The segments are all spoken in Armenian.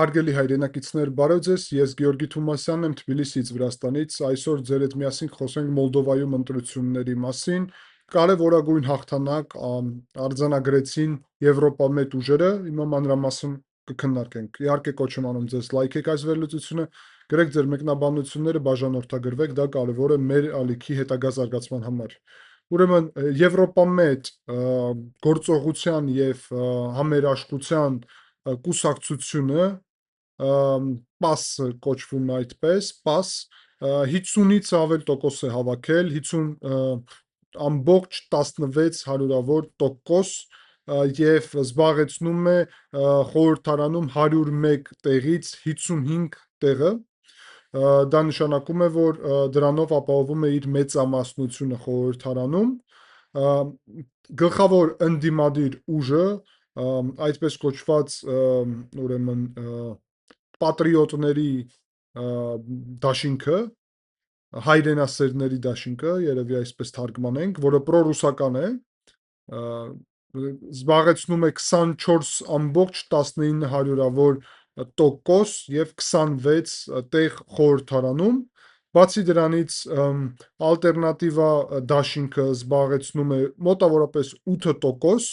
Հարգելի հայրենակիցներ, բարև ձեզ, ես Գեորգի Թումասյանն եմ Թբիլիսից, Վրաստանից, այսօր ձեր հետ միասին խոսենք Մոլդովայում ընտրությունների մասին, կարևորագույն հաղթանակ արձանագրեցին Եվրոպամետ ուժերը, հիմա մանրամասն կքննարկենք, իհարկե կոչում անում ձեզ լայքեք այս վերլուծությունը, գրեք ձեր մեկնաբանությունները, բաժանորդագրվեք, դա կարևոր է մեր ալիքի հետագա զարգացման համար։ Ուրեմն Եվրոպամետ գործողության և համերաշխության կուսակցությունը PAS կոչվում է այդպես, PAS 50-ից ավել տոկոս է հավաքել, 50 ամբողջ 16 հարյուրավոր տոկոս և զբաղեցնում է խորհրդարանում 101 տեղից 55 տեղը, դա նշանակում է, որ դրանով ապահովում է իր մեծամասնությունը խորհրդարանում, գլխավոր ընդդիմադիր ուժը, այդպես կոչված ուրեմն պատրիոտների դաշինքը, հայրենասերների դաշինքը, երևի այսպես թարգմանենք, որը պրոռուսական է, զբաղեցնում է 24.19 հարյուրավոր տոկոս և 26 տեղ խորհրդարանում, բացի դրանից ալտերնատիվա դաշինքը զբաղեցնում է մոտավորապես 8 տոկոս,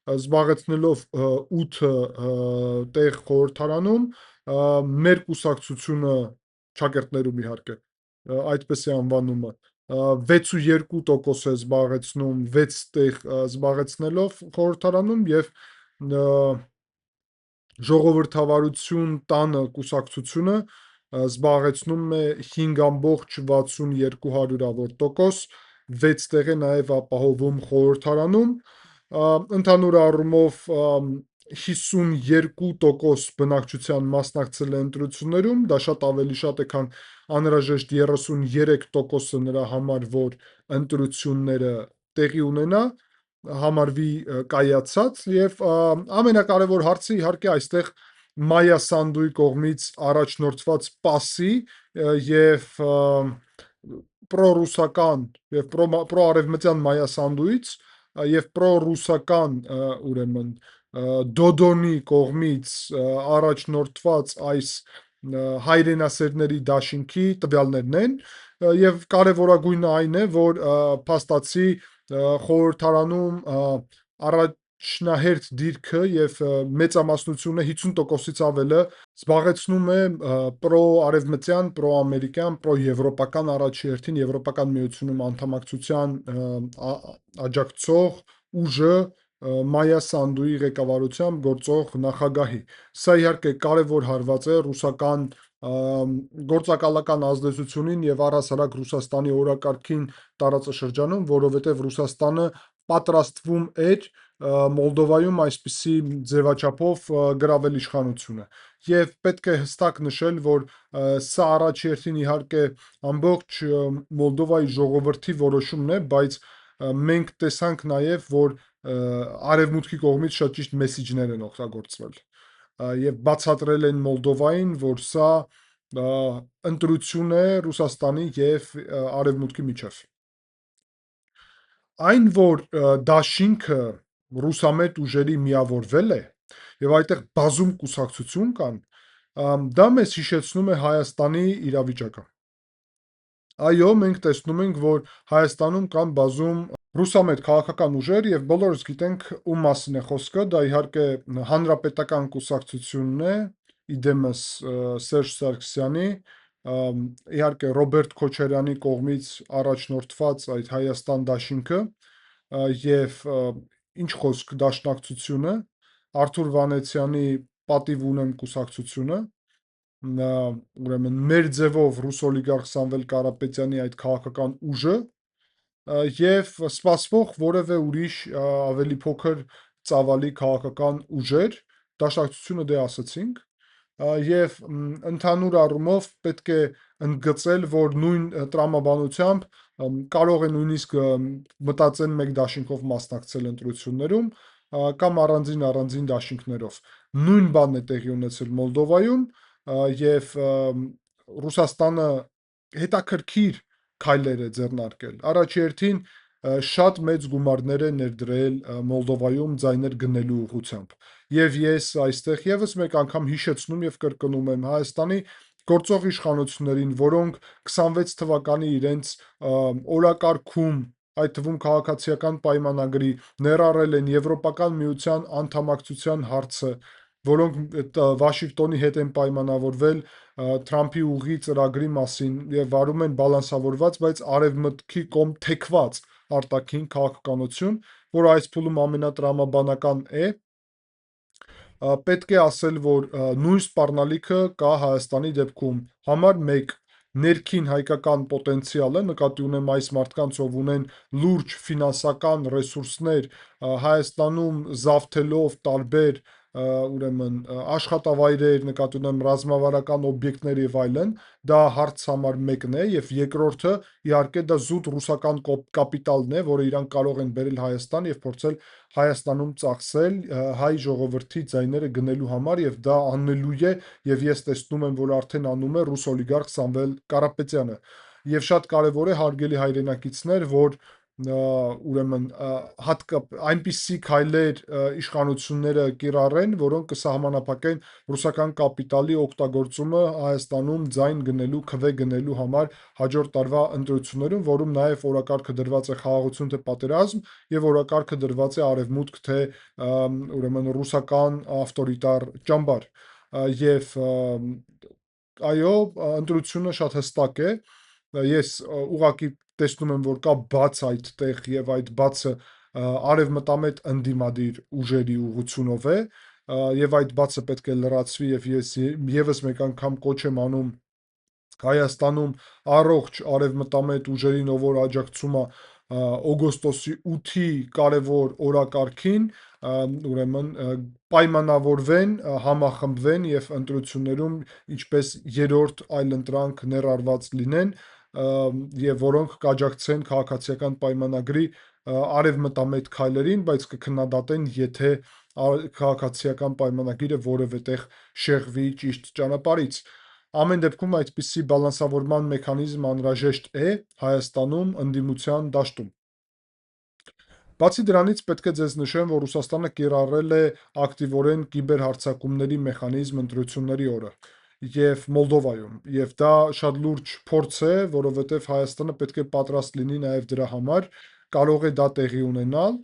զբաղեցնելով 8 տեղ խորհրդարանում, մեր կուսակցությունը ճակերտներում իհարկե, այդպես է անվանումը, 62 տոկոս է զբաղեցնում 6 տեղ զբաղեցնելով խորհրդարանում և ժողովրդավարություն տանը կուսակցությունը զբաղեցնում է 5.62 հարյուրավոր տոկոս, 6 տեղ է նաև ապահովում խորհրդարանում, ընդհանուր առումով 52 տոկոս բնակչության մասնակցել է ընտրություններում, դա շատ ավելի շատ է, քան անհրաժեշտ 33 տոկոսը նրա համար, որ ընտրությունները տեղի ունենա, համարվի կայացած և ամենակարևոր հարցը իհարկե այստեղ Մայա Սանդուի կողմից առաջնորդված PAS-ի և պրոռուսական և պրոարևմտյան Մայա Սանդուից և պրոռուսական ուրեմն Դոդոնի կողմից առաջնորդված այս հայրենասերների դաշինքի տվյալներն են և կարևորագույնը այն է, որ փաստացի խորհրդարանում առաջնահերթ դիրքը և մեծամասնությունը 50%-ից ավելը զբաղեցնում է պրոարևմտյան, պրոամերիկյան, պրոեվրոպական առաջին Եվրոպական միությունում անդամակցության աջակցող ուժը Մայա Սանդուի ղեկավարությամբ գործող նախագահի, սա իհարկե կարևոր հարված է ռուսական գործակալական ազդեցությունին և առհասարակ Ռուսաստանի օրակարգին տարածաշրջանում, որովհետև Ռուսաստանը պատրաստվում էր Մոլդովայում այսպիսի ձևաչափով գրավել իշխանությունը և պետք է հստակ նշել, որ սա առաջին իհարկե ամբողջ Մոլդովայի ժողովրդի որոշումն է, բայց մենք տեսանք նաև, որ արևմուտքի կողմից շատ ճիշտ մեսիջներ են օգտագործվել և բացատրել են Մոլդովային, որ սա ընտրություն է Ռուսաստանի և արևմուտքի միջև։ Այն, որ դաշինքը ռուսամետ ուժերի միավորվել է և այդտեղ բազում կուսակցություն կան, դա մեզ հիշեցնում է Հայաստանի իրավիճակը։ Այո, մենք տեսնում ենք, որ Հայաստանում կան բազում ռուսամետ քաղաքական ուժեր և բոլորս գիտենք ում մասին է խոսքը, դա իհարկե Հանրապետական կուսակցությունն է, իդեմս Սերժ Սարգսյանի, իհարկե Ռոբերտ Քոչարյանի կողմից առաջնորդված այդ Հայաստան դաշինքը և ինչ խոսք Դաշնակցությունը, Արթուր Վանեցյանի պատիվ ունեմ կուսակցությունը, ուրեմն մեր ձևով ռուս օլիգարխ Սամվել Կարապետյանի այդ քաղաքական ուժը և սպասվող որևէ ուրիշ ավելի փոքր ծավալի քաղաքական ուժեր, Դաշնակցությունը դե ասացինք, և ընդհանուր առումով պետք է ընդգծել, որ նույն տրամաբանությամբ կարող է նույնիսկ մտածեն մեկ դաշինքով մասնակցել ընտրություններում կամ առանձին դաշինքներով։ Նույն բանն է տեղի ունեցել Մոլդովայում և Ռուսաստանը հետաքրքիր քայլեր է ձեռնարկել։ Առաջի հերթին շատ մեծ գումարներ է ներդրել Մոլդովայում ձայներ գնելու ուղղությամբ։ Եվ ես այստեղ եւս մեկ անգամ հիշեցնում եւ կրկնում եմ Հայաստանի գործող իշխանություններին, որոնք 26 թվականի իրենց օրակարգում, այդ թվում քաղաքացիական պայմանագրի ներառել են Եվրոպական միության անդամակցության հարցը, որոնք Վաշինգտոնի հետ են պայմանավորվել Թրամփի ուղի ծրագրի մասին եւ վարում են բալանսավորված, բայց արևմտքի կողմ թեքված արտաքին քաղաքականություն, որը այս փուլում ամենատրամաբանական է, պետք է ասել, որ նույն սպառնալիքը կա Հայաստանի դեպքում։ Համար 1 ներքին հայկական պոտենցիալը, նկատի ունեմ այս մարդկանց, ով ունեն լուրջ ֆինանսական ռեսուրսներ Հայաստանում զավթելով տարբեր ուրեմն աշխատավայրեր, նկատի ունեմ ռազմավարական օբյեկտներ եւ այլն, դա հարց համար 1-ն է, եւ երկրորդը իհարկե դա զուտ ռուսական կապիտալն է, որը իրանք կարող են բերել Հայաստան եւ փորձել Հայաստանում ծախսել հայ ժողովրդի ձայները գնելու համար, եւ դա անելու է, եւ ես տեսնում եմ, որ արդեն անում է ռուս օլիգարխ Սամվել Կարապետյանը։ Եվ շատ կարևոր է, հարգելի հայրենակիցներ, որ ուրեմն այնպիսի քայլեր իշխանությունները կիրառեն, որոնք կսահմանափակեն ռուսական կապիտալի օգտագործումը Հայաստանում ձայն գնելու, քվե գնելու համար հաջորդ տարվա ընտրություններում, որում նաև օրակարգը դրված է խաղաղություն թե պատերազմ եւ օրակարգը դրված է արևմուտք թե ուրեմն ռուսական ավտորիտար ճամբար։ Եվ այո, ընտրությունը շատ հստակ է։ Ես ուղղակի տեսնում եմ, որ կա բաց այդտեղ եւ այդ բացը արևմտամետ ընդդիմադիր ուժերի ուղղությունով է, եւ այդ բացը պետք է լրացվի, եւ ես եւս մեկ անգամ կոչ եմ անում Հայաստանում առողջ արևմտամետ ուժերին, ով որ աջակցում է օգոստոսի 8-ի կարևոր օրակարգին, ուրեմն պայմանավորվեն, համախմբվեն եւ ընտրություններում ինչպես երրորդ այլընտրանք ներառված լինեն, եւ որոնք կաջակցեն քաղաքացիական պայմանագրի արևմտամետ քայլերին, բայց կքննադատեն, եթե քաղաքացիական պայմանագիրը որևէ տեղ շեղվի ճիշտ ճանապարհից։ Ամեն դեպքում այդպիսի բալանսավորման մեխանիզմ անհրաժեշտ է Հայաստանում ընդդիմության դաշտում։ Բացի դրանից պետք է ձեզ նշեմ, որ Ռուսաստանը կիրառել է ակտիվորեն կիբերհարձակումների մեխանիզմ ընտրությունների օրը եւ Մոլդովայում, եւ դա շատ լուրջ փորձ է, որովհետեւ Հայաստանը պետք է պատրաստ լինի նաեւ դրա համար, կարող է դա տեղի ունենալ,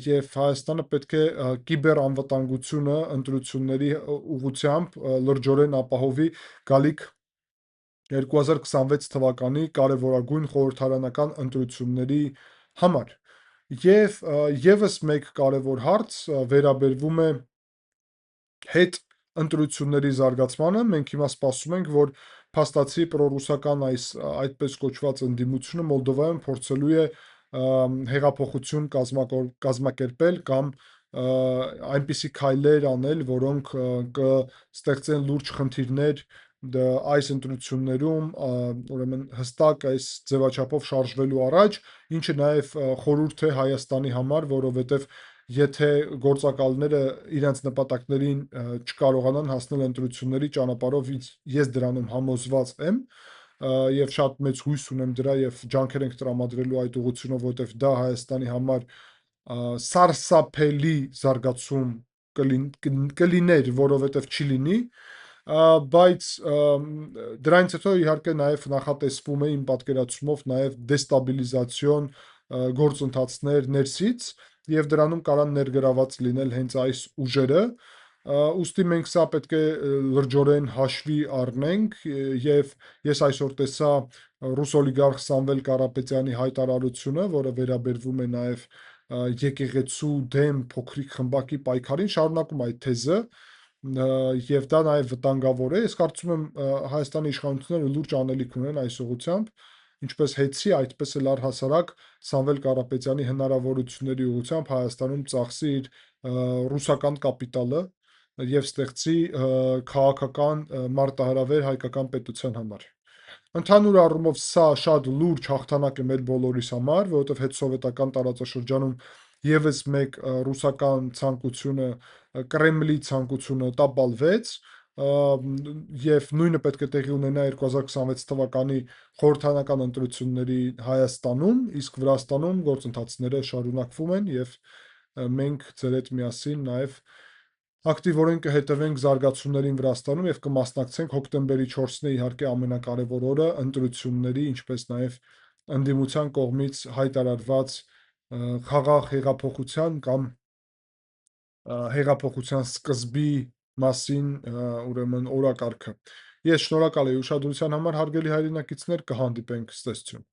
եւ Հայաստանը պետք է կիբերանվտանգությունը ընտրությունների ուղղությամբ լրջորեն ապահովի գալիք 2026 թվականի կարևորագույն խորհրդարանական ընտրությունների համար։ Եվ եւս մեկ կարևոր հարց վերաբերվում է հետ ընտրությունների զարգացմանը։ Մենք հիմա սպասում ենք, որ փաստացի պրոռուսական այս այդպես կոչված ընդդիմությունը Մոլդովայում փորձելու է հեղափոխություն կազմակերպել կամ այնպիսի քայլեր անել, որոնք կստեղծեն լուրջ խնդիրներ այս ընտրություններում, ուրեմն հստակ այս ձևաչափով շարժվելու առաջ, ինչը նաև խորհուրդ է Հայաստանի համար, որովհետև եթե գործակալները իրենց նպատակներին չկարողանան հասնել ընտրությունների ճանապարհով, ես դրանում համոզված եմ, եւ շատ մեծ հույս ունեմ դրա եւ ջանքեր ենք տրամադրելու այդ ուղղությունով, որովհետեւ դա Հայաստանի համար սարսափելի զարգացում կլիներ, որովհետեւ չի լինի, բայց դրանից հետո իհարկե նաև նախատեսվում է իմ պատկերացումով նաև դեստաբիլիզացիոն գործընթացներ ներսից եւ դրանում կարան ներգրաված լինել հենց այս ուժերը, ուստի մենք սա պետք է լրջորեն հաշվի առնենք եւ ես այսօր տեսա ռուս օլիգարխ Սամվել Կարապետյանի հայտարարությունը, որը վերաբերվում է նաև եկեղեցու դեմ փոքրիկ խմբակի պայքարին, շարունակում այդ թեզը, եւ դա նաև վտանգավոր է։ Ես կարծում եմ Հայաստանի իշխանությունները լուրջ անելիք ունեն այս ուղղությամբ, ինչպես հեծի, այդպես էլ առհասարակ Սամվել Կարապետյանի հնարավորությունների ուղղությամբ Հայաստանում ծախսի իր ռուսական կապիտալը եւ ստեղծի քաղաքական մարտահրավեր հայկական պետության համար։ Ընդհանուր առումով սա շատ լուրջ հաղթանակ է մեր բոլորիս համար, որովհետև հետսովետական տարածաշրջանում եւս մեկ ռուսական ցանկությունը, Կրեմլի ցանկությունը տապալվեց, եւ նույնը պետք է տեղի ունենա 2026 թվականի խորհրդարանական ընտրությունների Հայաստանում, իսկ Վրաստանում գործընթացները շարունակվում են եւ մենք ձեր հետ միասին նաեւ ակտիվորեն կհետևենք զարգացումներին Վրաստանում եւ կմասնակցենք հոկտեմբերի 4-ն է իհարկե ամենակարևոր օրը ընտրությունների, ինչպես նաեւ ընդդիմության կողմից հայտարարված խաղաղ հեղափոխության կամ հեղափոխության սկզբի մասին ուրեմն օրակարգը։ Ես շնորհակալ եմ ուշադրության համար, հարգելի հայրենակիցներ, կհանդիպենք, ցտեսություն։